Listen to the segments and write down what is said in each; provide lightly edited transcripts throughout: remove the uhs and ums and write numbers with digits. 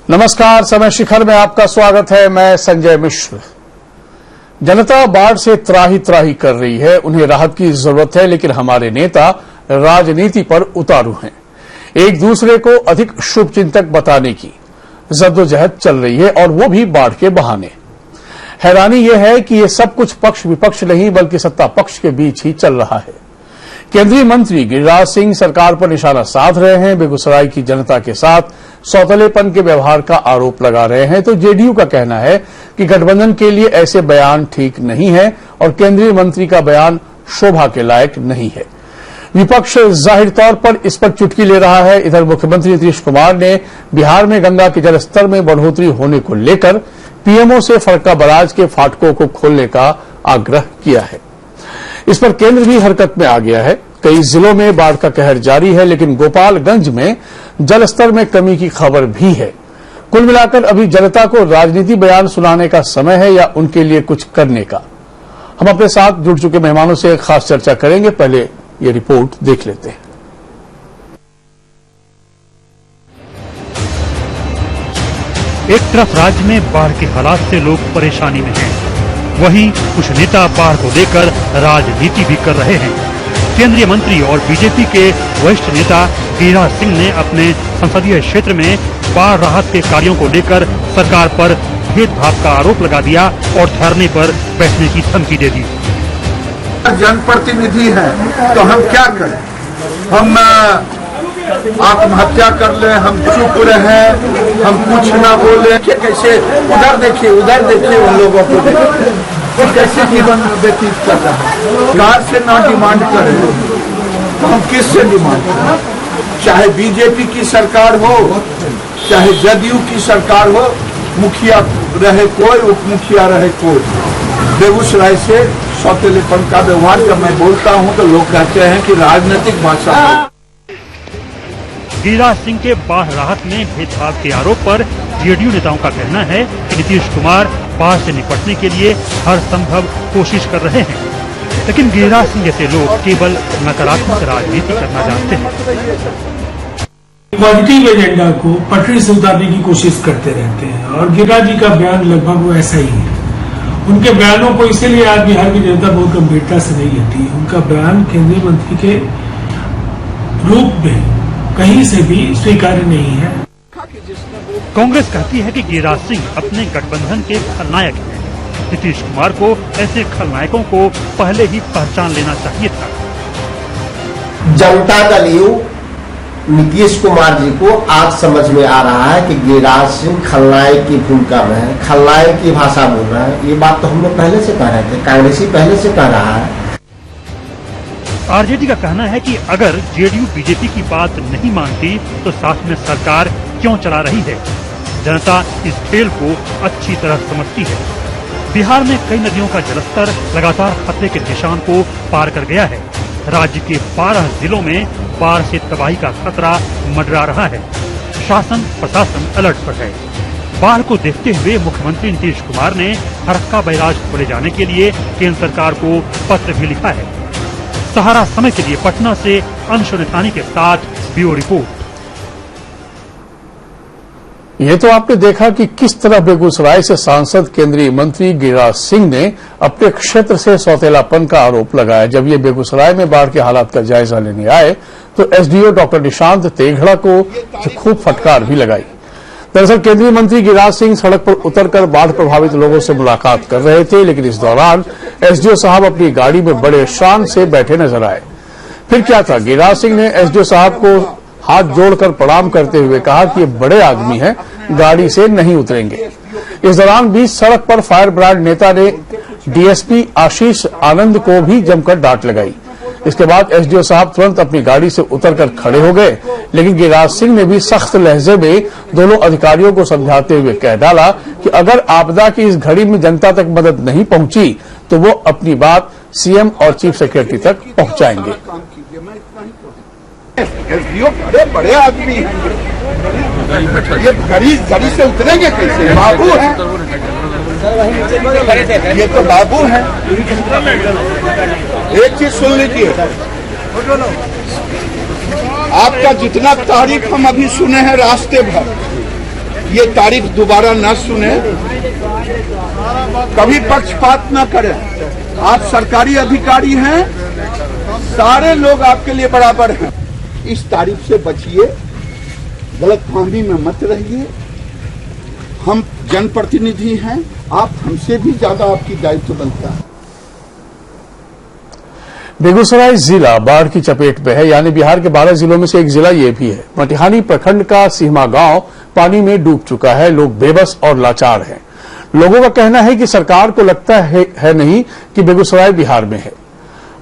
नमस्कार, समय शिखर में आपका स्वागत है। मैं संजय मिश्र। जनता बाढ़ से त्राही त्राही कर रही है, उन्हें राहत की जरूरत है, लेकिन हमारे नेता राजनीति पर उतारू हैं। एक दूसरे को अधिक शुभचिंतक बताने की जद्दोजहद चल रही है, और वो भी बाढ़ के बहाने। हैरानी यह है कि ये सब कुछ पक्ष विपक्ष नहीं बल्कि सत्ता पक्ष के बीच ही चल रहा है। केंद्रीय मंत्री गिरिराज सिंह सरकार पर निशाना साध रहे हैं, बेगूसराय की जनता के साथ सौतेलेपन के व्यवहार का आरोप लगा रहे हैं, तो जेडीयू का कहना है कि गठबंधन के लिए ऐसे बयान ठीक नहीं है और केंद्रीय मंत्री का बयान शोभा के लायक नहीं है। विपक्ष जाहिर तौर पर इस पर चुटकी ले रहा है। इधर मुख्यमंत्री नीतीश कुमार ने बिहार में गंगा के जलस्तर में बढ़ोतरी होने को लेकर पीएमओ से फरक्का बराज के फाटकों को खोलने का आग्रह किया है। इस पर केंद्र भी हरकत में आ गया है। कई जिलों में बाढ़ का कहर जारी है, लेकिन गोपालगंज में जलस्तर में कमी की खबर भी है। कुल मिलाकर अभी जनता को राजनीति बयान सुनाने का समय है या उनके लिए कुछ करने का। हम अपने साथ जुड़ चुके मेहमानों से एक खास चर्चा करेंगे। पहले ये रिपोर्ट देख लेते हैं। एक तरफ राज्य में बाढ़ के हालात से लोग परेशानी में हैं, वहीं कुछ नेता बाढ़ को लेकर राजनीति भी कर रहे हैं। केंद्रीय मंत्री और बीजेपी के वरिष्ठ नेता गिरिराज सिंह ने अपने संसदीय क्षेत्र में बाढ़ राहत के कार्यों को लेकर सरकार पर भेदभाव का आरोप लगा दिया और धरने पर बैठने की धमकी दे दी। जनप्रतिनिधि हैं तो हम क्या करें? हम आत्महत्या कर ले, हम चुप रहे, हम कुछ ना बोले। कैसे उधर देखिए उन लोगों को देखिए कैसे जीवन व्यतीत कर रहा है। कार से ना डिमांड करें तो हम किससे डिमांड करें? चाहे बीजेपी की सरकार हो, चाहे जदयू की सरकार हो, मुखिया रहे कोई, उप मुखिया रहे कोई, बेगूसराय से सौतेलेपन का व्यवहार जब मैं बोलता हूं तो लोग कहते हैं कि राजनीतिक भाषा। गिरिराज सिंह के बाढ़ राहत में भेदभाव के आरोप पर जेडीयू नेताओं का कहना है कि नीतीश कुमार बाढ़ से निपटने के लिए हर संभव कोशिश कर रहे हैं, लेकिन गिरिराज सिंह जैसे लोग केवल नकारात्मक राजनीति करना जानते हैं। पॉजिटिव एजेंडा को पटरी से उतारने की कोशिश करते रहते हैं, और गिरिराज जी का बयान लगभग वो ऐसा ही है। उनके बयानों को इसीलिए आज बिहार की जनता बहुत गंभीरता से नहीं लेती। उनका बयान केंद्रीय मंत्री के रूप में कहीं से भी स्वीकार्य नहीं है। कांग्रेस कहती है कि गिरिराज सिंह अपने गठबंधन के खलनायक हैं। नीतीश कुमार को ऐसे खलनायकों को पहले ही पहचान लेना चाहिए था। जनता दल यू नीतीश कुमार जी को आज समझ में आ रहा है कि गिरिराज सिंह खलनायक की भूमिका में है, खलनायक की भाषा बोल रहा है। ये बात तो हम लोग पहले से कह रहे थे, कांग्रेसी पहले से कह रहा है। आरजेडी का कहना है कि अगर जेडीयू बीजेपी की बात नहीं मानती तो साथ में सरकार क्यों चला रही है। जनता इस खेल को अच्छी तरह समझती है। बिहार में कई नदियों का जलस्तर लगातार खतरे के निशान को पार कर गया है। राज्य के 12 जिलों में बाढ़ से तबाही का खतरा मंडरा रहा है। शासन प्रशासन अलर्ट पर है। बाढ़ को देखते हुए मुख्यमंत्री नीतीश कुमार ने फरक्का बैराज खोले जाने के लिए केंद्र सरकार को पत्र भी लिखा है। सहारा समय के लिए पटना से अंशु नेथानी के साथ ब्यूरो रिपोर्ट। ये तो आपने देखा कि किस तरह बेगूसराय से सांसद केंद्रीय मंत्री गिरिराज सिंह ने अपने क्षेत्र से सौतेलापन का आरोप लगाया। जब ये बेगूसराय में बाढ़ के हालात का जायजा लेने आए तो एसडीओ डॉक्टर निशांत तेघड़ा को खूब फटकार भी लगाई। दरअसल केंद्रीय मंत्री गिरिराज सिंह सड़क पर उतरकर बाढ़ प्रभावित लोगों से मुलाकात कर रहे थे, लेकिन इस दौरान एसडीओ साहब अपनी गाड़ी में बड़े शान से बैठे नजर आए। फिर क्या था, गिरिराज सिंह ने एसडीओ साहब को हाथ जोड़कर प्रणाम करते हुए कहा कि ये बड़े आदमी हैं, गाड़ी से नहीं उतरेंगे। इस दौरान बीच सड़क पर फायर ब्रांड नेता ने डीएसपी आशीष आनंद को भी जमकर डांट लगाई। इसके बाद एसडीओ साहब तुरंत अपनी गाड़ी से उतरकर खड़े हो गए, लेकिन गिरिराज सिंह ने भी सख्त लहजे में दोनों अधिकारियों को समझाते हुए कह डाला कि अगर आपदा की इस घड़ी में जनता तक मदद नहीं पहुंची तो वो अपनी बात सीएम और चीफ सेक्रेटरी तक पहुंचाएंगे। एसडीओ बड़े आदमी हैं, ये गाड़ी से उतरेंगे कैसे? बाबू हैं, ये तो बाबू हैं। एक चीज सुन लीजिए, आपका जितना तारीफ हम अभी सुने हैं रास्ते भर, ये तारीफ दोबारा न सुने, कभी पक्षपात न करें। आप सरकारी अधिकारी हैं, सारे लोग आपके लिए बराबर हैं। इस तारीफ से बचिए, गलतफहमी में मत रहिए। हम जनप्रतिनिधि हैं, आप हमसे भी ज्यादा आपकी दायित्व बनता है। बेगूसराय जिला बाढ़ की चपेट में है, यानी बिहार के 12 जिलों में से एक जिला ये भी है। मटिहानी प्रखंड का सीमा गांव पानी में डूब चुका है। लोग बेबस और लाचार हैं। लोगों का कहना है कि सरकार को लगता है नहीं कि बेगूसराय बिहार में है।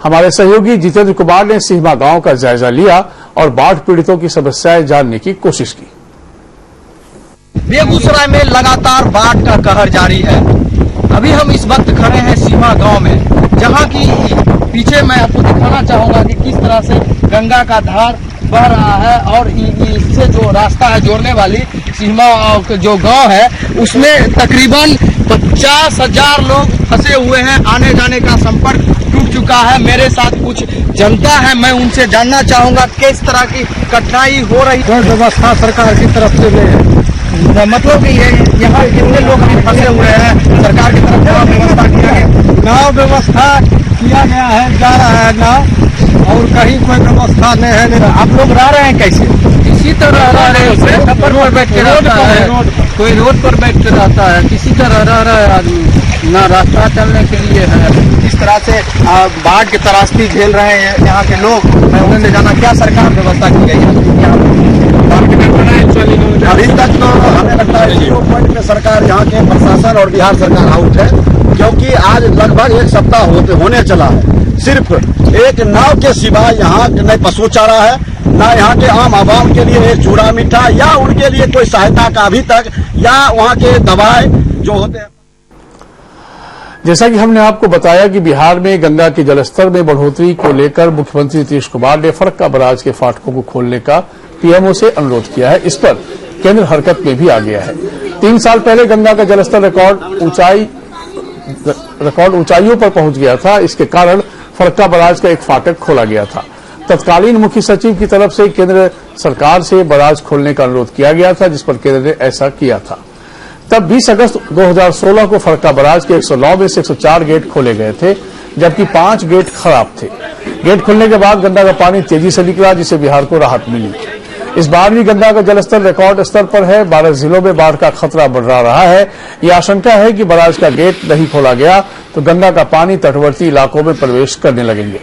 हमारे सहयोगी जितेंद्र कुमार ने सीमा गांव का जायजा लिया और बाढ़ पीड़ितों की समस्याएं जानने की कोशिश की। बेगूसराय में लगातार बाढ़ का कहर जारी है। अभी हम इस वक्त खड़े हैं सीमा गांव में, जहां की पीछे मैं आपको दिखाना चाहूंगा कि किस तरह से गंगा का धार बह रहा है और इससे जो रास्ता है जोड़ने वाली सीमा जो गांव है उसमें तकरीबन 50,000 लोग फंसे हुए हैं। आने जाने का संपर्क टूट चुका है। मेरे साथ कुछ जनता है, मैं उनसे जानना चाहूंगा किस तरह की कठिनाई हो रही है। व्यवस्था सरकार की तरफ से मतलब कि यहाँ कितने लोग अभी फंसे हुए हैं, सरकार की तरफ से व्यवस्था किया गया? नाव व्यवस्था किया गया है, जा रहा है नाव, और कहीं कोई व्यवस्था नहीं है। आप लोग रह रहे हैं कैसे? किसी तरह रह रहे हैं, छप्पर पर बैठ के रहता है, कोई रोड पर बैठ के रहता है, किसी तरह रह रहा है आदमी, ना रास्ता चलने के लिए है। किस तरह से बाढ़ की त्रासदी झेल रहे हैं यहाँ के लोग, मैं उनसे जाना क्या सरकार व्यवस्था की गई है? अभी तक तो हमें लगता है 0 पॉइंट में सरकार यहाँ के प्रशासन और बिहार सरकार आउट है, क्योंकि आज लगभग 1 सप्ताह होने चला है। सिर्फ एक नाव के सिवा यहाँ न पशु चारा है, न यहाँ के आम आवाम के लिए एक चूड़ा मीठा या उनके लिए कोई सहायता का अभी तक, या वहाँ के दवाएं जो होते हैं। जैसा कि हमने आपको बताया कि बिहार में गंगा के जलस्तर में बढ़ोतरी को लेकर मुख्यमंत्री नीतीश कुमार ने फरक्का बराज के फाटकों को खोलने का पीएमओ से अनुरोध किया है। इस पर केंद्र हरकत में भी आ गया है। 3 साल पहले गंगा का जलस्तर रिकॉर्ड ऊंचाइयों पर पहुंच गया था। इसके कारण फरक्का बराज का एक फाटक खोला गया था। तत्कालीन मुख्य सचिव की तरफ से केंद्र सरकार से बराज खोलने का अनुरोध किया गया था, जिस पर केंद्र ने ऐसा किया था। तब 20 अगस्त 2016 को फरक्का बराज के 109 में से 104 गेट खोले गए थे, जबकि 5 गेट खराब थे। गेट खुलने के बाद गंगा का पानी तेजी से निकला, जिससे बिहार को राहत मिली। इस बार भी गंगा का जलस्तर रिकॉर्ड स्तर पर है। 12 जिलों में बाढ़ का खतरा बढ़ा रहा है। ये आशंका है कि बराज का गेट नहीं खोला गया तो गंगा का पानी तटवर्ती इलाकों में प्रवेश करने लगेंगे।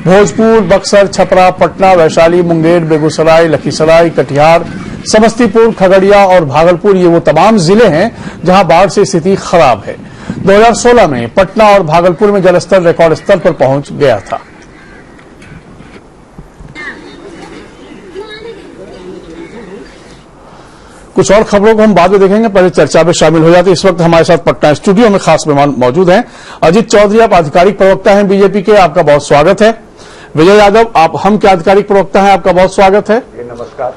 भोजपुर, बक्सर, छपरा, पटना, वैशाली, मुंगेर, बेगूसराय, लखीसराय, कटिहार, समस्तीपुर, खगड़िया और भागलपुर ये वो तमाम जिले हैं जहां बाढ़ से स्थिति खराब है। 2016 में पटना और भागलपुर में जलस्तर रिकॉर्ड स्तर पर पहुंच गया था। कुछ और खबरों को हम बाद में देखेंगे, पहले चर्चा में शामिल हो जाते। इस वक्त हमारे साथ पटना स्टूडियो में खास मेहमान मौजूद हैं। अजित चौधरी, आप आधिकारिक प्रवक्ता हैं बीजेपी के, आपका बहुत स्वागत है। विजय यादव, आप हम के आधिकारिक प्रवक्ता हैं, आपका बहुत स्वागत है। नमस्कार।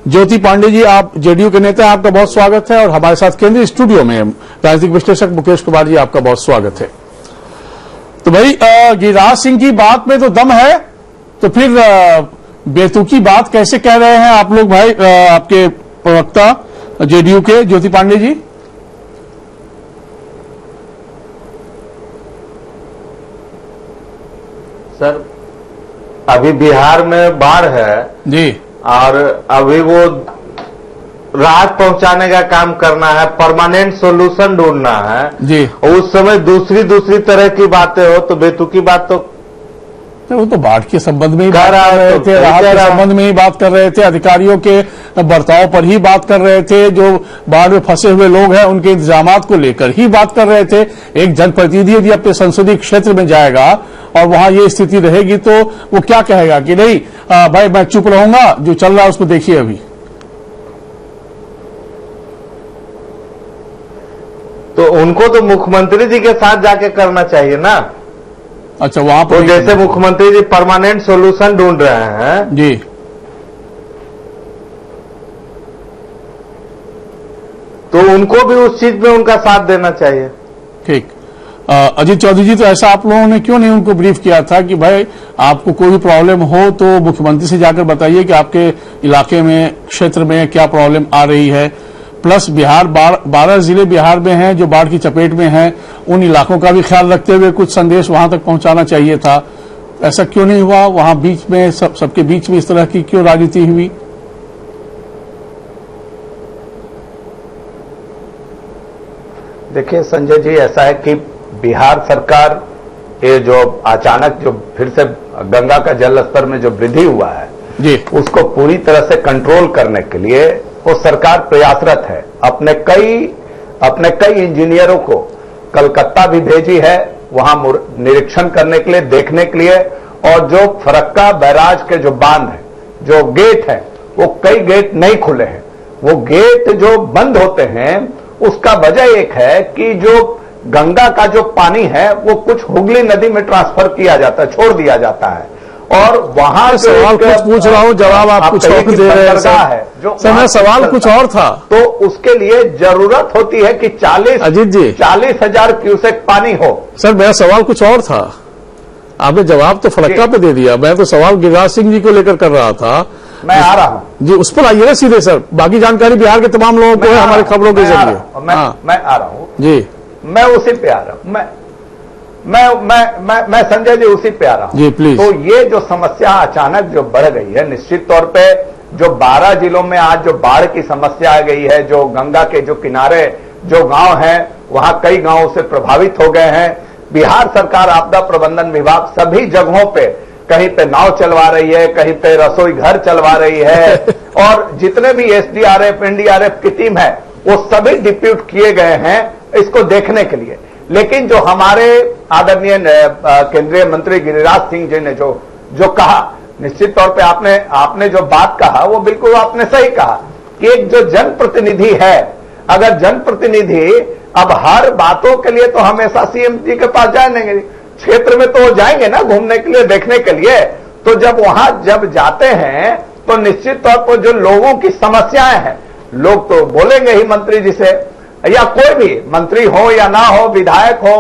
ज्योति पांडे जी, आप जेडीयू के नेता हैं, आपका बहुत स्वागत है। और हमारे साथ केंद्रीय स्टूडियो में राजनीतिक विश्लेषक मुकेश कुमार जी, आपका बहुत स्वागत है। तो भाई, गिरिराज सिंह की बात में तो दम है, तो फिर बेतुकी बात कैसे कह रहे हैं आप लोग भाई, आपके प्रवक्ता जेडीयू के ज्योति पांडे जी? सर, अभी बिहार में बाढ़ है जी, और अभी वो राहत पहुंचाने का काम करना है, परमानेंट सॉल्यूशन ढूंढना है जी। उस समय दूसरी तरह की बातें हो तो बेतुकी बात तो वो तो बाढ़ के संबंध में ही बात कर रहे थे, राहत के संबंध में ही बात कर रहे थे, अधिकारियों के बर्ताव पर ही बात कर रहे थे, जो बाढ़ में फंसे हुए लोग हैं उनके इंतजामात को लेकर ही बात कर रहे थे। एक जनप्रतिनिधि यदि अपने संसदीय क्षेत्र में जाएगा और वहां ये स्थिति रहेगी तो वो क्या कहेगा कि नहीं भाई मैं चुप रहूंगा, जो चल रहा है उसको देखिए। अभी तो उनको तो मुख्यमंत्री जी के साथ जाके करना चाहिए ना। अच्छा, वहां पर तो जैसे मुख्यमंत्री जी परमानेंट सॉल्यूशन ढूंढ रहे हैं जी, तो उनको भी उस चीज में उनका साथ देना चाहिए। ठीक। अजित चौधरी जी, तो ऐसा आप लोगों ने क्यों नहीं उनको ब्रीफ किया था कि भाई आपको कोई भी प्रॉब्लम हो तो मुख्यमंत्री से जाकर बताइए कि आपके इलाके में, क्षेत्र में क्या प्रॉब्लम आ रही है, प्लस बिहार 12 जिले बिहार में हैं जो बाढ़ की चपेट में हैं, उन इलाकों का भी ख्याल रखते हुए कुछ संदेश वहां तक पहुंचाना चाहिए था। ऐसा क्यों नहीं हुआ? वहां बीच में सबके बीच में इस तरह की क्यों राजनीति हुई? देखिए संजय जी, ऐसा है कि बिहार सरकार ये जो अचानक जो फिर से गंगा का जल स्तर में जो वृद्धि हुआ है जी, उसको पूरी तरह से कंट्रोल करने के लिए वो सरकार प्रयासरत है। अपने कई इंजीनियरों को कलकत्ता भी भेजी है वहां निरीक्षण करने के लिए, देखने के लिए। और जो फरक्का बैराज के जो बांध है, जो गेट है, वो कई गेट नहीं खुले हैं। वो गेट जो बंद होते हैं उसका वजह एक है कि जो गंगा का जो पानी है वो कुछ हुगली नदी में ट्रांसफर किया जाता है, छोड़ दिया जाता है। और वहां सवाल कुछ पूछ रहा हूं, जवाब आप कुछ और दे रहे हैं सर। मैं सवाल कुछ और था। तो उसके लिए जरूरत होती है कि 40,000 क्यूसेक पानी हो। सर मेरा सवाल कुछ और था, आपने जवाब तो फरक्का पे दे दिया। मैं तो सवाल गिरिराज सिंह जी को लेकर कर रहा था। मैं आ रहा हूं जी, उस पर आइए ना सीधे सर। बाकी जानकारी बिहार के तमाम लोगों को है हमारे खबरों के जरिए। मैं आ रहा हूं जी, मैं उसी पे आ रहा हूं। मैं संजय जी उसी पे आ रहा हूं जी, प्लीज। तो ये जो समस्या अचानक जो बढ़ गई है, निश्चित तौर पे जो 12 जिलों में आज जो बाढ़ की समस्या आ गई है, जो गंगा के जो किनारे जो गांव हैं वहां कई गांवों से प्रभावित हो गए हैं। बिहार सरकार आपदा प्रबंधन विभाग सभी जगहों पे, कहीं पे नाव चलवा रही है, कहीं पे रसोई घर चलवा रही है और जितने भी एसडीआरएफ एनडीआरएफ की टीम है वो सभी डिप्यूट किए गए हैं इसको देखने के लिए। लेकिन जो हमारे आदरणीय केंद्रीय मंत्री गिरिराज सिंह जी ने जो कहा, निश्चित तौर पे आपने जो बात कहा वो बिल्कुल आपने सही कहा कि एक जो जनप्रतिनिधि है, अगर जनप्रतिनिधि अब हर बातों के लिए तो हमेशा सीएम जी के पास जाएंगे, क्षेत्र में तो जाएंगे ना घूमने के लिए, देखने के लिए। तो जब वहां जाते हैं तो निश्चित तौर पर जो लोगों की समस्याएं हैं, लोग तो बोलेंगे ही मंत्री जी से, या कोई भी मंत्री हो या ना हो, विधायक हो,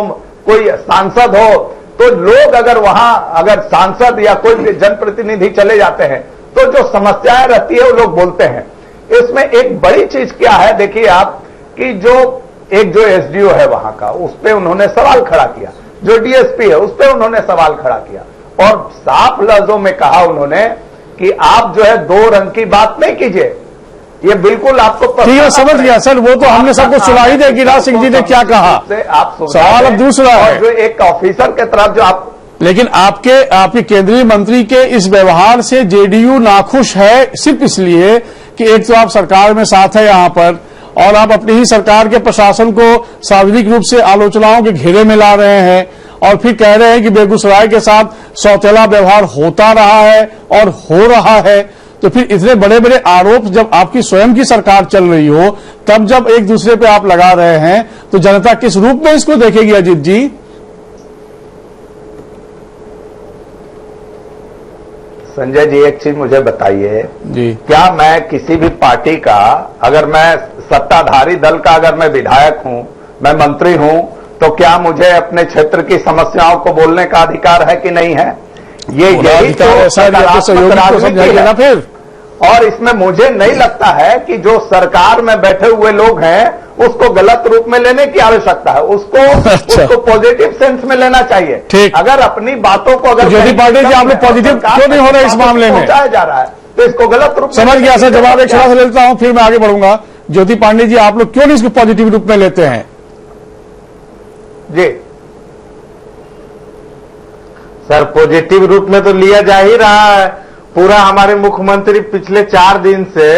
कोई सांसद हो, तो लोग अगर सांसद या कोई भी जनप्रतिनिधि चले जाते हैं तो जो समस्याएं रहती है वो लोग बोलते हैं। इसमें एक बड़ी चीज क्या है, देखिए आप कि जो एसडीओ है वहां का, उस पर उन्होंने सवाल खड़ा किया, जो डीएसपी है उस पर उन्होंने सवाल खड़ा किया और साफ लफ्जों में कहा उन्होंने कि आप जो है 2 रंग की बात नहीं कीजिए, ये बिल्कुल आपको ठीक है, समझ गया सर। वो तो हमने सबको सुना ही दे गिरिराज सिंह जी ने क्या कहा। आप सवाल अब दूसरा है, जो एक ऑफिसर के तरफ जो आप, लेकिन आपके केंद्रीय मंत्री के इस व्यवहार से जेडीयू नाखुश है, सिर्फ इसलिए कि एक तो आप सरकार में साथ है यहां पर, और आप अपनी ही सरकार के प्रशासन को सार्वजनिक रूप से आलोचनाओं के घेरे में ला रहे हैं और फिर कह रहे हैं कि बेगूसराय के साथ सौतेला व्यवहार होता रहा है और हो रहा है। तो फिर इतने बड़े बड़े आरोप जब आपकी स्वयं की सरकार चल रही हो, तब जब एक दूसरे पे आप लगा रहे हैं, तो जनता किस रूप में इसको देखेगी अजीत जी? संजय जी एक चीज मुझे बताइए जी, क्या मैं किसी भी पार्टी का, अगर मैं सत्ताधारी दल का अगर मैं विधायक हूं, मैं मंत्री हूं, तो क्या मुझे अपने क्षेत्र की समस्याओं को बोलने का अधिकार है कि नहीं है? ये यही तो सकारात्मक राजनीति है। फिर और इसमें मुझे नहीं लगता है कि जो सरकार में बैठे हुए लोग हैं उसको गलत रूप में लेने की आवश्यकता है, उसको पॉजिटिव सेंस में लेना चाहिए। ठीक, अगर अपनी बातों को अगर ज्योति पांडे जी आप लोग पॉजिटिव क्यों नहीं हो रहे इस मामले में? पहुंचाया जा रहा है तो इसको गलत रूप समझ गया सर। जवाब एक छोटा सा लेता हूं फिर मैं आगे बढ़ूंगा। ज्योति पांडे जी आप लोग क्यों नहीं इसको पॉजिटिव रूप में लेते हैं? जी सर, पॉजिटिव रूप में तो लिया जा ही रहा है। पूरा हमारे मुख्यमंत्री पिछले 4 दिन से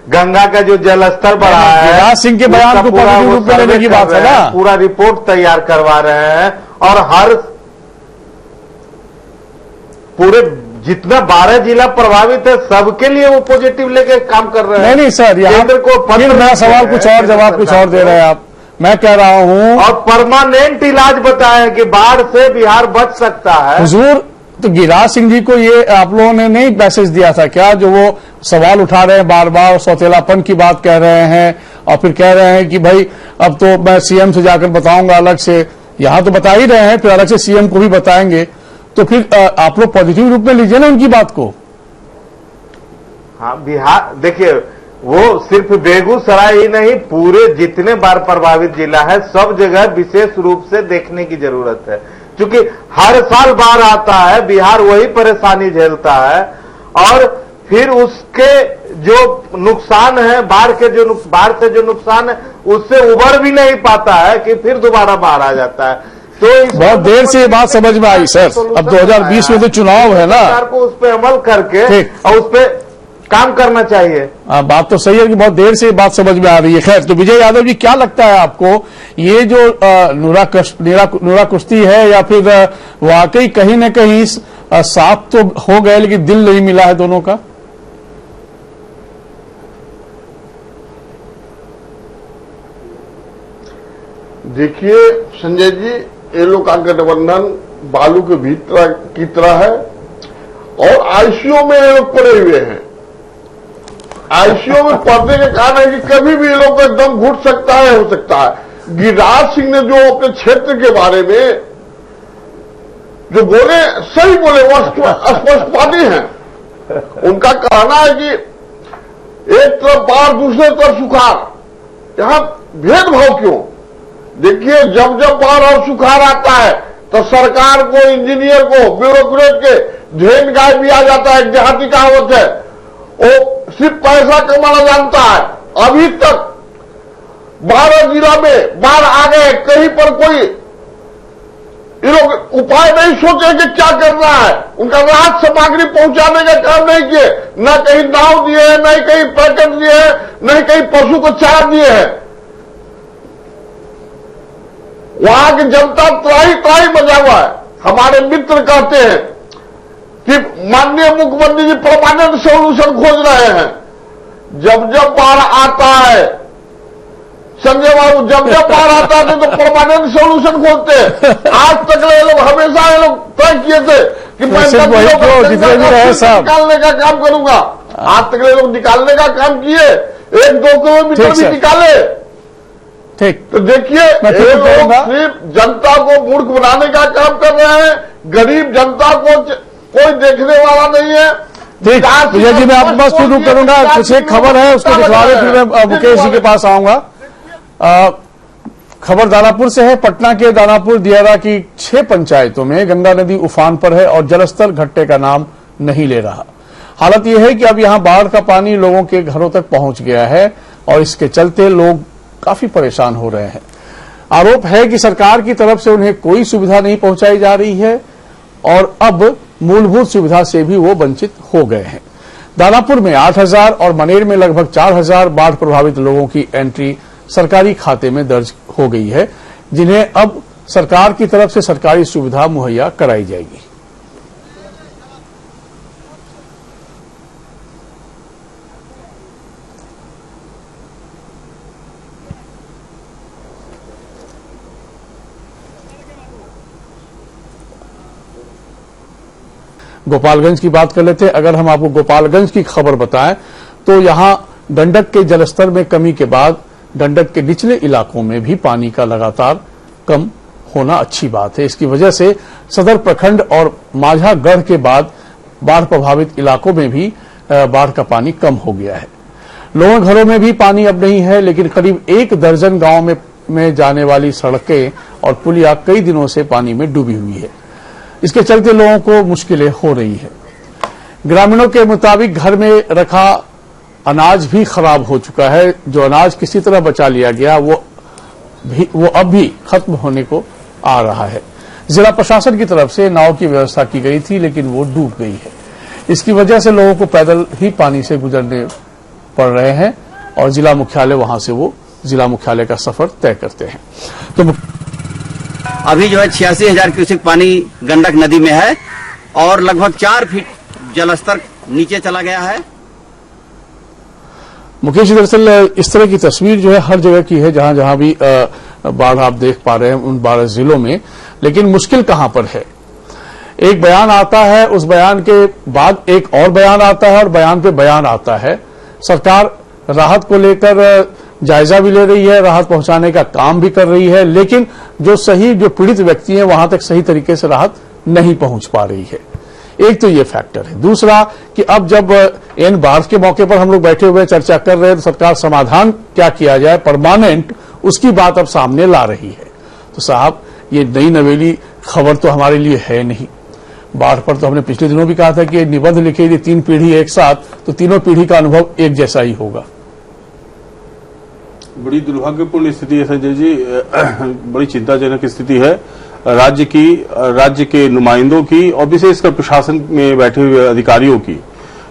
गंगा का जो जलस्तर बढ़ा है, गिरिराज सिंह के बयान को पॉजिटिव रूप में लेने की बात है ना, पूरा रिपोर्ट तैयार करवा रहे हैं और हर पूरे जितना 12 जिला प्रभावित है सबके लिए वो पॉजिटिव लेके काम कर रहे हैं। नहीं सर, केंद्र को फिर मेरा सवाल कुछ और, जवाब कुछ और दे रहे हैं आप। मैं कह रहा हूं और परमानेंट इलाज बताया कि बाढ़ से बिहार बच सकता है। हुजूर, तो गिरिराज सिंह जी को ये आप लोगों ने नहीं मैसेज दिया था क्या, जो वो सवाल उठा रहे हैं बार बार, सौतेलापन की बात कह रहे हैं और फिर कह रहे हैं कि भाई अब तो मैं सीएम से जाकर बताऊंगा अलग से। यहां तो बता ही रहे हैं, फिर अलग से सीएम को भी बताएंगे। तो फिर आप लोग पॉजिटिव रूप में लीजिए ना उनकी बात को। हाँ, बिहार देखिए वो सिर्फ बेगूसराय ही नहीं, पूरे जितने बाढ़ प्रभावित जिला है सब जगह विशेष रूप से देखने की जरूरत है, क्योंकि हर साल बाढ़ आता है, बिहार वही परेशानी झेलता है और फिर उसके जो नुकसान है, बाढ़ से जो नुकसान है उससे उबर भी नहीं पाता है कि फिर दोबारा बाढ़ आ जाता है। तो बहुत देर से ये बात समझ में आई सर। अब 2020 में तो चुनाव है ना, सरकार को उस पर अमल करके और उस पर काम करना चाहिए। बात तो सही है कि बहुत देर से ये बात समझ में आ रही है। खैर, तो विजय यादव जी, क्या लगता है आपको, ये जो नूरा कुश्ती है या फिर वाकई कहीं न कहीं साफ तो हो गए लेकिन दिल नहीं मिला है दोनों का? देखिए संजय जी, ये लोग का गठबंधन बालू के भीतर की तरह है और आईसीयू में ये लोग पड़े हुए हैं। आईसीयू में पड़ने के कारण है कि कभी भी ये लोग का दम घुट सकता है, हो सकता है। गिरिराज सिंह ने जो अपने क्षेत्र के बारे में जो बोले, सही बोले, वो स्पष्टवादी हैं। उनका कहना है कि एक तरफ बाढ़ दूसरे तरफ सुखाड़, यहां भेदभाव क्यों? देखिए, जब जब बाढ़ और सुखाड़ आता है तो सरकार को, इंजीनियर को, ब्यूरोक्रेट के ढेन गाय भी आ जाता है। एक देहाती कहावत है, वो सिर्फ पैसा कमाना जानता है। अभी तक 12 जिला में बाढ़ आ गए, कहीं पर कोई ये लोग उपाय नहीं सोचे कि क्या करना है। उनका राहत सामग्री पहुंचाने का काम नहीं किए, न कहीं नाव दिए हैं, न कहीं पैकेट दिए हैं, न कहीं पशु को चारा दिए हैं। वहां की जनता त्राही मजा हुआ है। हमारे मित्र कहते हैं कि माननीय मुख्यमंत्री जी परमानेंट सोल्यूशन खोज रहे हैं। जब जब बाढ़ आता है संजय बाबू, जब जब बाढ़ आता है तो परमानेंट सोल्यूशन खोजते हैं। आज तक ये लोग हमेशा ये लोग तय किए थे कि मैं निकालने का काम करूंगा। आज तक ये लोग निकालने का काम किए, 1-2 किलोमीटर भी निकाले। ठीक, तो देखिए, ये लोग सिर्फ जनता को मूर्ख बनाने का काम कर रहे हैं। गरीब जनता को कोई देखने वाला नहीं है। ठीक, विजय जी, मैं आपके पास शुरू करूंगा। कुछ एक खबर है उसको दिखवा रहे, फिर मैं मुकेश जी के पास आऊंगा। खबर दानापुर से है। पटना के दानापुर दियारा की 6 पंचायतों में गंगा नदी उफान पर है और जलस्तर घटने का नाम नहीं ले रहा। हालत यह है कि अब यहां बाढ़ का पानी लोगों के घरों तक पहुंच गया है और इसके चलते लोग काफी परेशान हो रहे हैं। आरोप है कि सरकार की तरफ से उन्हें कोई सुविधा नहीं पहुंचाई जा रही है और अब मूलभूत सुविधा से भी वो वंचित हो गए हैं। दानापुर में 8,000 और मनेर में लगभग 4,000 बाढ़ प्रभावित लोगों की एंट्री सरकारी खाते में दर्ज हो गई है, जिन्हें अब सरकार की तरफ से सरकारी सुविधा मुहैया कराई जाएगी। गोपालगंज की बात कर लेते हैं। अगर हम आपको गोपालगंज की खबर बताएं तो यहां गंडक के जलस्तर में कमी के बाद गंडक के निचले इलाकों में भी पानी का लगातार कम होना अच्छी बात है। इसकी वजह से सदर प्रखंड और माझागढ़ के बाद बाढ़ प्रभावित इलाकों में भी बाढ़ का पानी कम हो गया है। लोगों के घरों में भी पानी अब नहीं है, लेकिन करीब 1 दर्जन गांव में जाने वाली सड़कें और पुलिया कई दिनों से पानी में डूबी हुई है। इसके चलते लोगों को मुश्किलें हो रही है। ग्रामीणों के मुताबिक घर में रखा अनाज भी खराब हो चुका है। जो अनाज किसी तरह बचा लिया गया वो अब भी खत्म होने को आ रहा है। जिला प्रशासन की तरफ से नाव की व्यवस्था की गई थी, लेकिन वो डूब गई है। इसकी वजह से लोगों को पैदल ही पानी से गुजरने पड़ रहे हैं और जिला मुख्यालय वहां से वो जिला मुख्यालय का सफर तय करते हैं। तो अभी जो है 86,000 क्यूसेक पानी गंडक नदी में है और लगभग 4 फीट जलस्तर नीचे चला गया है। मुकेश, दरअसल इस तरह की तस्वीर जो है हर जगह की है, जहां जहां भी बाढ़ आप देख पा रहे हैं उन 12 जिलों में। लेकिन मुश्किल कहां पर है? एक बयान आता है, उस बयान के बाद एक और बयान आता है और बयान पे बयान आता है। सरकार राहत को लेकर जायजा भी ले रही है, राहत पहुंचाने का काम भी कर रही है, लेकिन जो पीड़ित व्यक्ति हैं वहां तक सही तरीके से राहत नहीं पहुंच पा रही है। एक तो ये फैक्टर है। दूसरा कि अब जब इन बाढ़ के मौके पर हम लोग बैठे हुए चर्चा कर रहे हैं तो सरकार समाधान क्या किया जाए परमानेंट, उसकी बात अब सामने ला रही है। तो साहब ये नई नवेली खबर तो हमारे लिए है नहीं। बाढ़ पर तो हमने पिछले दिनों भी कहा था कि निबंध लिखे यदि 3 पीढ़ी एक साथ तो तीनों पीढ़ी का अनुभव एक जैसा ही होगा। बड़ी दुर्भाग्यपूर्ण स्थिति है संजय जी, बड़ी चिंताजनक स्थिति है राज्य के नुमाइंदों की और विशेषकर प्रशासन में बैठे हुए अधिकारियों की।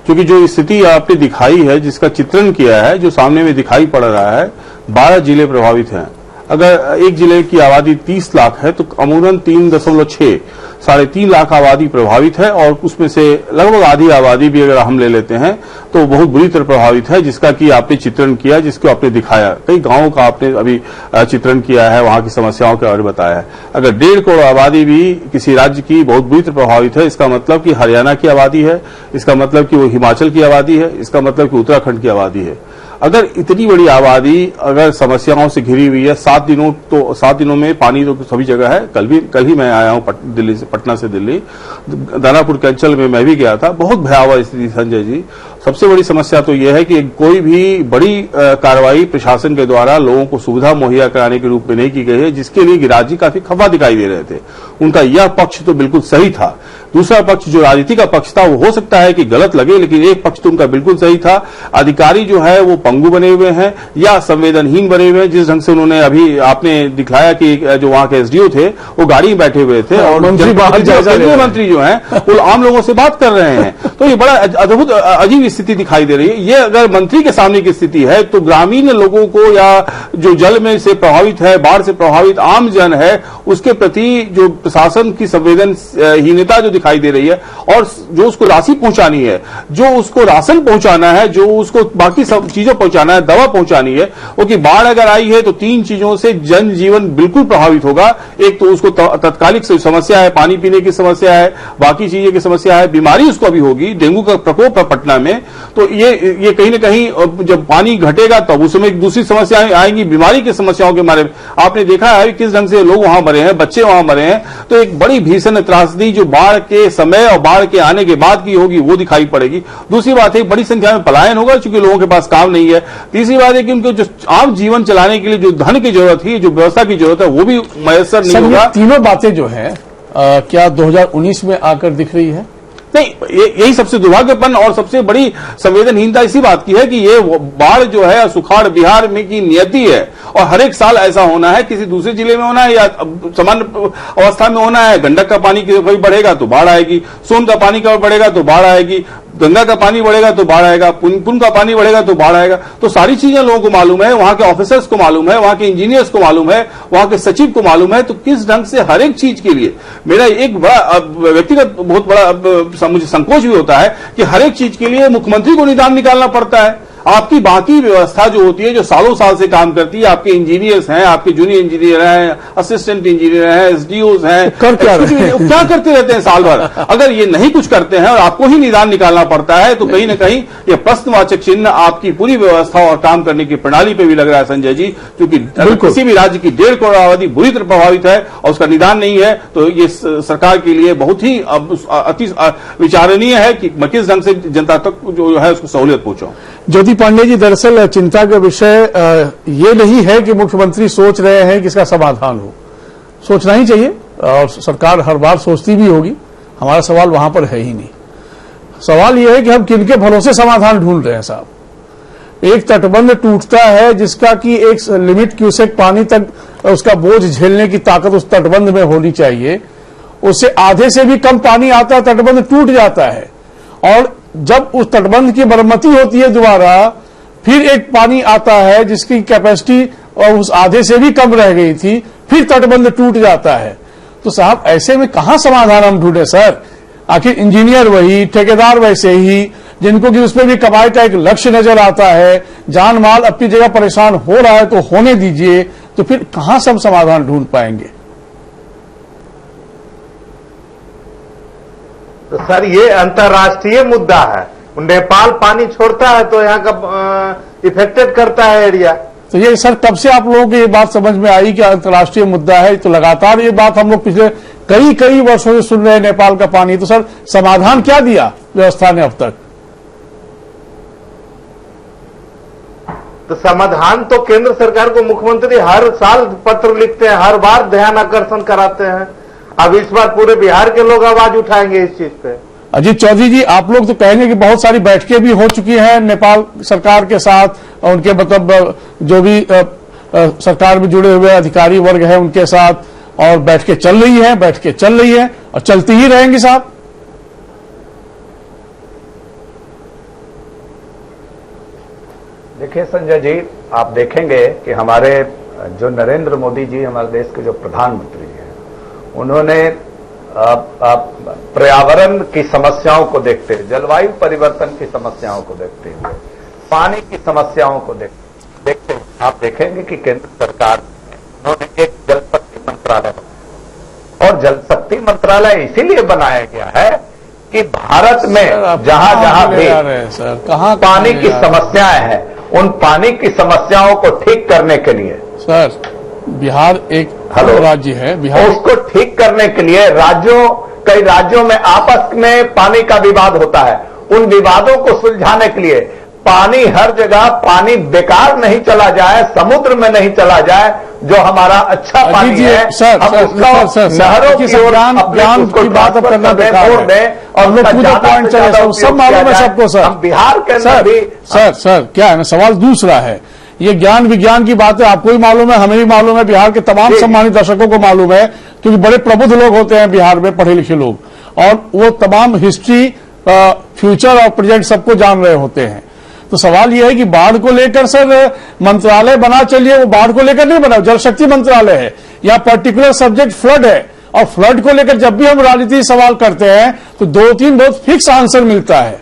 क्योंकि जो स्थिति आपने दिखाई है, जिसका चित्रण किया है, जो सामने में दिखाई पड़ रहा है, 12 जिले प्रभावित हैं। अगर एक जिले की आबादी 30 लाख है तो अमूमन 3.6 साढ़े 3 लाख आबादी प्रभावित है और उसमें से लगभग आधी आबादी भी अगर हम ले लेते हैं तो बहुत बुरी तरह प्रभावित है, जिसका कि आपने चित्रण किया, जिसको आपने दिखाया। कई गांवों का आपने अभी चित्रण किया है, वहां की समस्याओं के बारे में बताया है। अगर 1.5 करोड़ आबादी भी किसी राज्य की बहुत बुरी तरह प्रभावित है, इसका मतलब कि हरियाणा की आबादी है, इसका मतलब कि वो हिमाचल की आबादी है, इसका मतलब कि उत्तराखंड की आबादी है। अगर इतनी बड़ी आबादी अगर समस्याओं से घिरी हुई है, 7 दिनों में पानी तो सभी जगह है। कल ही मैं आया हूं पटना से दिल्ली, दानापुर के अंचल में मैं भी गया था। बहुत भयावह स्थिति संजय जी। सबसे बड़ी समस्या तो यह है कि कोई भी बड़ी कार्रवाई प्रशासन के द्वारा लोगों को सुविधा मुहैया कराने के रूप में नहीं की गई है, जिसके लिए गिरिराज जी काफी खफा दिखाई दे रहे थे। उनका यह पक्ष तो बिल्कुल सही था। दूसरा पक्ष जो राजनीति का पक्ष था, वो हो सकता है कि गलत लगे, लेकिन एक पक्ष तो उनका बिल्कुल सही था। अधिकारी जो है वो पंगु बने हुए हैं या संवेदनहीन बने हुए हैं। जिस ढंग से उन्होंने अभी आपने दिखलाया कि जो वहां के एसडीओ थे वो गाड़ी में बैठे हुए थे और केंद्रीय मंत्री जो है वो आम लोगों से बात कर रहे हैं। तो ये बड़ा अद्भुत अजीब स्थिति दिखाई दे रही है। ये अगर मंत्री के सामने की स्थिति है तो ग्रामीण लोगों को या जो जल में से प्रभावित है, बाढ़ से प्रभावित आम जन है, उसके प्रति जो प्रशासन की संवेदनहीनता जो दिखाई दे रही है और जो उसको राशि पहुंचानी है, जो उसको राशन पहुंचाना है, जो उसको बाकी सब चीजें पहुंचाना है, दवा पहुंचानी है, वो कि बाढ़ अगर आई है तो 3 चीजों से जनजीवन बिल्कुल प्रभावित होगा। एक तो उसको तत्कालिक समस्या है, पानी पीने की समस्या है, बाकी चीजें की समस्या है, बीमारी उसको अभी होगी, डेंगू का प्रकोप है पटना में। तो ये कहीं ना कहीं जब पानी घटेगा तब उसमें दूसरी समस्याएं आएंगी, बीमारी की समस्याओं के बारे में आपने देखा है किस ढंग से लोग वहां मरे हैं, बच्चे वहां मरे हैं। तो एक बड़ी भीषण त्रासदी जो बाढ़ के समय और बाढ़ के आने के बाद की होगी वो दिखाई पड़ेगी। दूसरी बात है बड़ी संख्या में पलायन होगा क्योंकि लोगों के पास काम नहीं है। तीसरी बात है कि उनको जो आम जीवन चलाने के लिए जो धन की जरूरत है, जो व्यवस्था की जरूरत है, वो भी मयसर नहीं होगा। तीनों बातें जो है क्या 2019 में आकर दिख रही है? नहीं, यही सबसे दुर्भाग्यपूर्ण और सबसे बड़ी संवेदनहीनता इसी बात की है कि ये बाढ़ जो है सुखाड़ बिहार में की नियति है और हर एक साल ऐसा होना है। किसी दूसरे जिले में होना है या सामान्य अवस्था में होना है। गंडक का पानी कभी बढ़ेगा तो बाढ़ आएगी, सोन का पानी कभी बढ़ेगा तो बाढ़ आएगी, गंगा का पानी बढ़ेगा तो बाढ़ आएगा, पुन का पानी बढ़ेगा तो बाढ़ आएगा। तो सारी चीजें लोगों को मालूम है, वहां के ऑफिसर्स को मालूम है, वहां के इंजीनियर्स को मालूम है, वहां के सचिव को मालूम है। तो किस ढंग से हर एक चीज के लिए मेरा एक बड़ा व्यक्तिगत बहुत बड़ा मुझे संकोच भी होता है कि हर एक चीज के लिए मुख्यमंत्री को निदान निकालना पड़ता है। आपकी बाकी व्यवस्था जो होती है, जो सालों साल से काम करती है, आपके इंजीनियर्स हैं, आपके जूनियर इंजीनियर हैं, असिस्टेंट इंजीनियर हैं, एसडीओज हैं, क्या करते रहते हैं साल भर। अगर ये नहीं कुछ करते हैं और आपको ही निदान निकालना पड़ता है तो कहीं ना कहीं ये प्रश्नवाचक चिन्ह आपकी पूरी व्यवस्था और काम करने की प्रणाली पे भी लग रहा है संजय जी। क्योंकि किसी भी राज्य की 1.5 करोड़ आबादी बुरी तरह प्रभावित है और उसका निदान नहीं है तो ये सरकार के लिए बहुत ही अति विचारणीय है कि मैं किस ढंग से जनता तक जो है उसको सहूलियत पहुंचाऊं। ज्योति पांडे जी, दरअसल चिंता का विषय ये नहीं है कि मुख्यमंत्री सोच रहे हैं कि इसका समाधान हो। सोचना ही चाहिए और सरकार हर बार सोचती भी होगी। हमारा सवाल वहां पर है ही नहीं। सवाल यह है कि हम किनके भरोसे समाधान ढूंढ रहे हैं साहब। एक तटबंध टूटता है जिसका कि एक लिमिट क्यूसेक पानी तक उसका बोझ झेलने की ताकत उस तटबंध में होनी चाहिए। उससे आधे से भी कम पानी आता है, तटबंध टूट जाता है और जब उस तटबंध की मरम्मती होती है दोबारा, फिर एक पानी आता है जिसकी कैपेसिटी और उस आधे से भी कम रह गई थी, फिर तटबंध टूट जाता है। तो साहब ऐसे में कहां समाधान हम ढूंढे सर? आखिर इंजीनियर वही, ठेकेदार वैसे ही, जिनको कि उसमें भी कमाई का एक लक्ष्य नजर आता है। जान माल अपनी जगह परेशान हो रहा है तो होने दीजिए, तो फिर कहां से हम समाधान ढूंढ पाएंगे? तो सर ये अंतर्राष्ट्रीय मुद्दा है। नेपाल पानी छोड़ता है तो यहाँ का इफेक्टेड करता है एरिया। तो ये सर कब से आप लोगों को ये बात समझ में आई कि अंतर्राष्ट्रीय मुद्दा है? तो लगातार ये बात हम लोग पिछले कई वर्षों से सुन रहे हैं नेपाल का पानी। तो सर समाधान क्या दिया व्यवस्था ने अब तक? तो समाधान तो केंद्र सरकार को मुख्यमंत्री हर साल पत्र लिखते हैं, हर बार ध्यान आकर्षण कराते हैं। अब इस बार पूरे बिहार के लोग आवाज उठाएंगे इस चीज पे। अजीत चौधरी जी, आप लोग तो कहेंगे कि बहुत सारी बैठकें भी हो चुकी हैं नेपाल सरकार के साथ, उनके मतलब जो भी सरकार में जुड़े हुए अधिकारी वर्ग है उनके साथ, और बैठकें चल रही हैं और चलती ही रहेंगी साहब। देखिए संजय जी, आप देखेंगे कि हमारे जो नरेंद्र मोदी जी, हमारे देश के जो प्रधानमंत्री हैं, उन्होंने पर्यावरण की समस्याओं को देखते हुए, जलवायु परिवर्तन की समस्याओं को देखते हुए, पानी की समस्याओं को देखते हुए आप देखेंगे कि केंद्र सरकार उन्होंने एक जल शक्ति मंत्रालय, और जल शक्ति मंत्रालय इसीलिए बनाया गया है कि भारत में जहां जहां भी पानी की समस्याएं हैं, उन पानी की समस्याओं को ठीक करने के लिए सर, बिहार एक राज्य है, बिहार उसको ठीक करने के लिए कई राज्यों में आपस में पानी का विवाद होता है। उन विवादों को सुलझाने के लिए पानी हर जगह, पानी बेकार नहीं चला जाए, समुद्र में नहीं चला जाए, जो हमारा अच्छा पानी है नहरों की ओर ज्ञान की बात अब करना बेकार है, और लोग पूरे पॉइंट चले, सब मालूम है सबको सर। बिहार के अंदर भी सर क्या है ना, सवाल दूसरा है, ये ज्ञान विज्ञान की बात है, आपको भी मालूम है, हमें भी मालूम है, बिहार के तमाम सम्मानित दर्शकों को मालूम है, क्योंकि बड़े प्रबुद्ध लोग होते हैं बिहार में, पढ़े लिखे लोग, और वो तमाम हिस्ट्री, फ्यूचर और प्रेजेंट सबको जान रहे होते हैं। तो सवाल यह है कि बाढ़ को लेकर सर मंत्रालय बना, चलिए वो बाढ़ को लेकर नहीं बना, जल शक्ति मंत्रालय है, या पर्टिकुलर सब्जेक्ट फ्लड है, और फ्लड को लेकर जब भी हम राजनीतिक सवाल करते हैं तो 2-3 बहुत फिक्स आंसर मिलता है।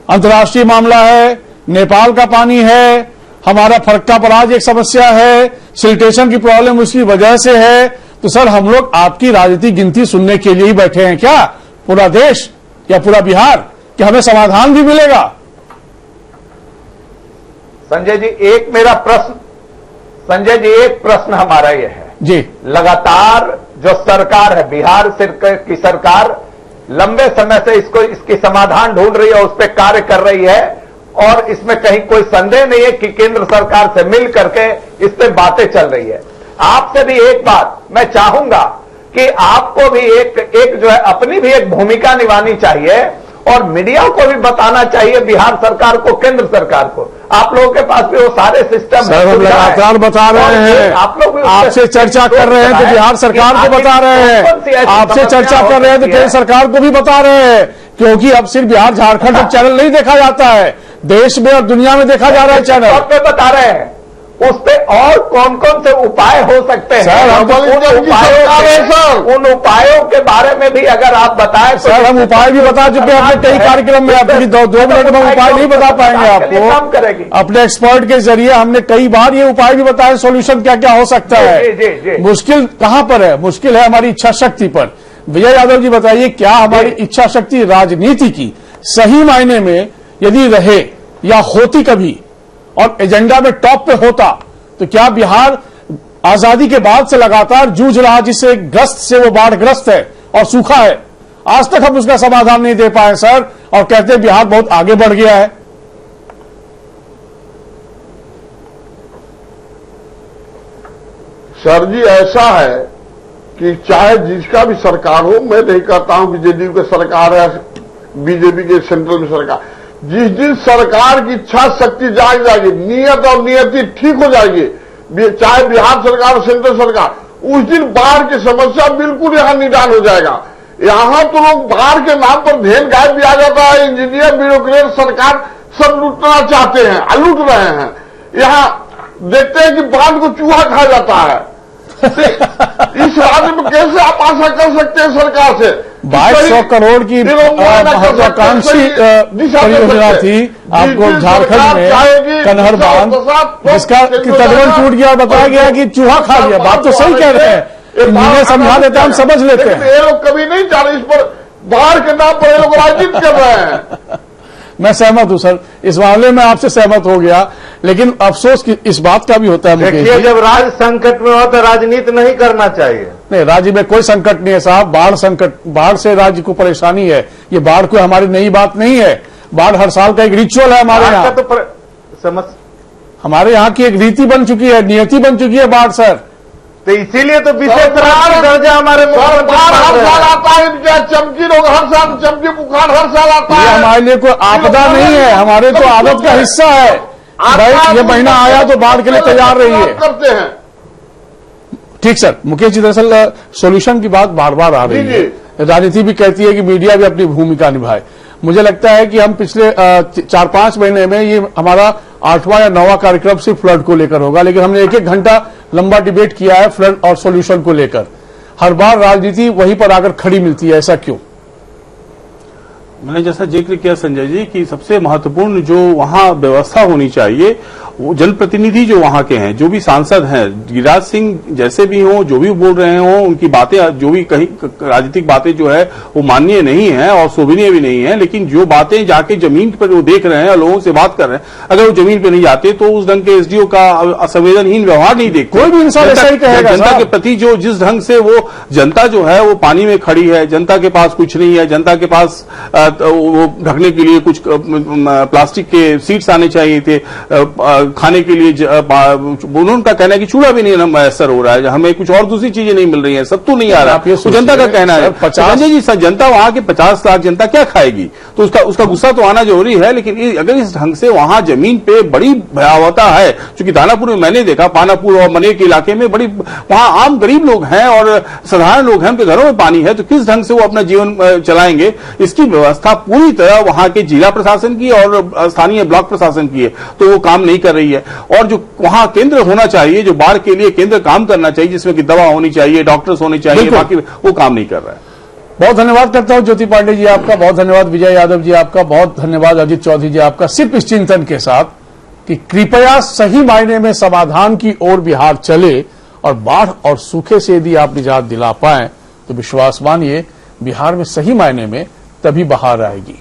अंतर्राष्ट्रीय मामला है, नेपाल का पानी है, हमारा फरक्का बराज एक समस्या है, सिल्टेशन की प्रॉब्लम उसकी वजह से है। तो सर हम लोग आपकी राजनीतिक गिनती सुनने के लिए ही बैठे हैं क्या, पूरा देश या पूरा बिहार, कि हमें समाधान भी मिलेगा? संजय जी, एक प्रश्न हमारा यह है जी, लगातार जो सरकार है, बिहार की सरकार लंबे समय से इसकी समाधान ढूंढ रही है, उस पर कार्य कर रही है, और इसमें कहीं कोई संदेह नहीं है कि केंद्र सरकार से मिल करके इस पे बातें चल रही है। आपसे भी एक बात मैं चाहूंगा कि आपको भी एक जो है अपनी भी एक भूमिका निभानी चाहिए, और मीडिया को भी बताना चाहिए, बिहार सरकार को, केंद्र सरकार को। आप लोगों के पास भी वो सारे सिस्टम सर हम लगातार बता रहे हैं, आप लोग आपसे चर्चा कर रहे हैं तो बिहार सरकार को बता रहे हैं, आपसे चर्चा कर रहे हैं तो केंद्र सरकार को भी बता रहे हैं, क्योंकि अब सिर्फ बिहार झारखंड में चैनल नहीं देखा जाता है, देश में और दुनिया में देखा जा रहा है चैनल पे बता रहे हैं, उस पे और कौन कौन से उपाय हो सकते हैं सर, उन उपायों के बारे में भी अगर आप बताएं। सर हम उपाय भी बता चुके हैं अपने कई कार्यक्रम में, आपकी 2 मिनट में उपाय नहीं बता पाएंगे आपको, अपने एक्सपर्ट के जरिए हमने कई बार ये उपाय भी बताया, सॉल्यूशन क्या क्या हो सकता है। मुश्किल कहां पर है? मुश्किल है हमारी इच्छा शक्ति पर। विजय यादव जी बताइए, क्या हमारी इच्छा शक्ति राजनीति की सही मायने में यदि रहे या होती कभी, और एजेंडा में टॉप पे होता, तो क्या बिहार आजादी के बाद से लगातार जूझ रहा, जिससे ग्रस्त से वो बाढ़ग्रस्त है और सूखा है, आज तक हम उसका समाधान नहीं दे पाए सर, और कहते हैं बिहार बहुत आगे बढ़ गया है। सर जी ऐसा है कि चाहे जिसका भी सरकार हो, मैं नहीं कहता हूं कि जेडीयू की सरकार है, बीजेपी के सेंट्रल में सरकार, जिस दिन सरकार की इच्छा शक्ति जाग जाएगी, नियत और नियति ठीक हो जाएगी, चाहे बिहार सरकार और सेंट्रल सरकार, उस दिन बाढ़ की समस्या बिल्कुल यहां निदान हो जाएगा। यहां तो लोग बाढ़ के नाम पर धेन गाय दिया जाता है, इंजीनियर, ब्यूरोक्रेट, सरकार सब लूटना चाहते हैं, लूट रहे हैं। यहां देखते हैं कि बाढ़ को चूहा खा जाता है। इस राज्य में कैसे आप आशा कर सकते हैं सरकार से? 2200 करोड़ की महत्वाकांक्षी परियोजना थी आपको झारखंड में, कन्हर बांध, जिसका तटबंध टूट गया और बताया गया कि चूहा खा गया। बात तो सही कह रहे हैं, इंजीनियर समझा देते हैं, हम समझ लेते हैं। ये लोग कभी नहीं चाह रहे, इस पर बाढ़ के नाम पर ये लोग राजनीति कर रहे हैं। मैं सहमत हूं सर, इस मामले में आपसे सहमत हो गया, लेकिन अफसोस कि इस बात का भी होता है मुकेश देखिए, जी, जब राज्य संकट में हो तो राजनीति नहीं करना चाहिए। नहीं, राज्य में कोई संकट नहीं है साहब, बाढ़ संकट, बाढ़ से राज्य को परेशानी है। ये बाढ़ कोई हमारी नई बात नहीं है, बाढ़ हर साल का एक रिचुअल है हमारे यहाँ, समझ हमारे यहाँ की एक रीति बन चुकी है, नियति बन चुकी है बाढ़ सर। तो इसीलिए तो विशेष दर्जा हमारे हर साल आता है, क्या चमकी रोग हर साल, चमकी बुखार हर साल आता ये है। हमारे लिए कोई आपदा नहीं है, हमारे तो आदत का हिस्सा है। भाई ये महीना आया तो बाढ़ के लिए तैयार रही है। करते हैं। ठीक सर, मुकेश जी दरअसल सोल्यूशन की बात बार बार आ रही है, राजनीति भी कहती है कि मीडिया भी अपनी भूमिका निभाए। मुझे लगता है कि हम पिछले 4-5 महीने में ये हमारा 8वां या 9वां कार्यक्रम सिर्फ फ्लड को लेकर होगा, लेकिन हमने 1-1 घंटा लंबा डिबेट किया है फ्लड और सॉल्यूशन को लेकर। हर बार राजनीति वहीं पर आकर खड़ी मिलती है, ऐसा क्यों? मैंने जैसा जिक्र किया संजय जी कि सबसे महत्वपूर्ण जो वहां व्यवस्था होनी चाहिए, वो जनप्रतिनिधि जो वहां के हैं, जो भी सांसद हैं, गिरिराज सिंह जैसे भी हों, जो भी बोल रहे हों, उनकी बातें जो भी कहीं राजनीतिक बातें जो है वो माननीय नहीं है और शोभनीय भी नहीं है, लेकिन जो बातें जाके जमीन पर वो देख रहे हैं और लोगों से बात कर रहे हैं, अगर वो जमीन पर नहीं जाते तो उस ढंग के एसडीओ का असंवेदनहीन व्यवहार नहीं देखते। कोई भी इंसान ऐसा ही कहेगा। जनता के प्रति जो जिस ढंग से वो जनता जो है वो पानी में खड़ी है, जनता के पास कुछ नहीं है, जनता के पास वो ढकने के लिए कुछ प्लास्टिक के सीट्स आने चाहिए थे, खाने के लिए उनका कहना है कि चूड़ा भी नहीं मैसर हो रहा है, हमें कुछ और दूसरी चीजें नहीं मिल रही है, सत्तू नहीं आ रहा, तो जनता का कहना है। संजय जी, जनता वहां के 50 लाख जनता क्या खाएगी, तो उसका गुस्सा तो आना जरूरी है, लेकिन अगर इस ढंग से वहां जमीन पे बड़ी भयावहता है, क्योंकि दानापुर में मैंने देखा, पानापुर और मनेर के इलाके में बड़ी वहां आम गरीब लोग हैं और साधारण लोग हैं, उनके घरों में पानी है, तो किस ढंग से वो अपना जीवन चलाएंगे, इसकी व्यवस्था पूरी तरह वहां के जिला प्रशासन की और स्थानीय ब्लॉक प्रशासन की है, तो वो काम नहीं कर रही है। और जो वहां केंद्र होना चाहिए, जो बाढ़ के लिए केंद्र काम करना चाहिए, जिसमें कि दवा होनी चाहिए, डॉक्टर्स होने चाहिए, बाकी वो काम नहीं कर रहा है। बहुत धन्यवाद करता हूं ज्योति पांडे जी आपका, बहुत धन्यवाद विजय यादव जी आपका, बहुत धन्यवाद अजीत चौधरी जी आपका, सिर्फ इस चिंतन के साथ कि कृपया सही मायने में समाधान की ओर बिहार चले और बाढ़ और सूखे से यदि आप निजात दिला पाएं तो विश्वास मानिए बिहार में सही मायने में तभी बहार आएगी।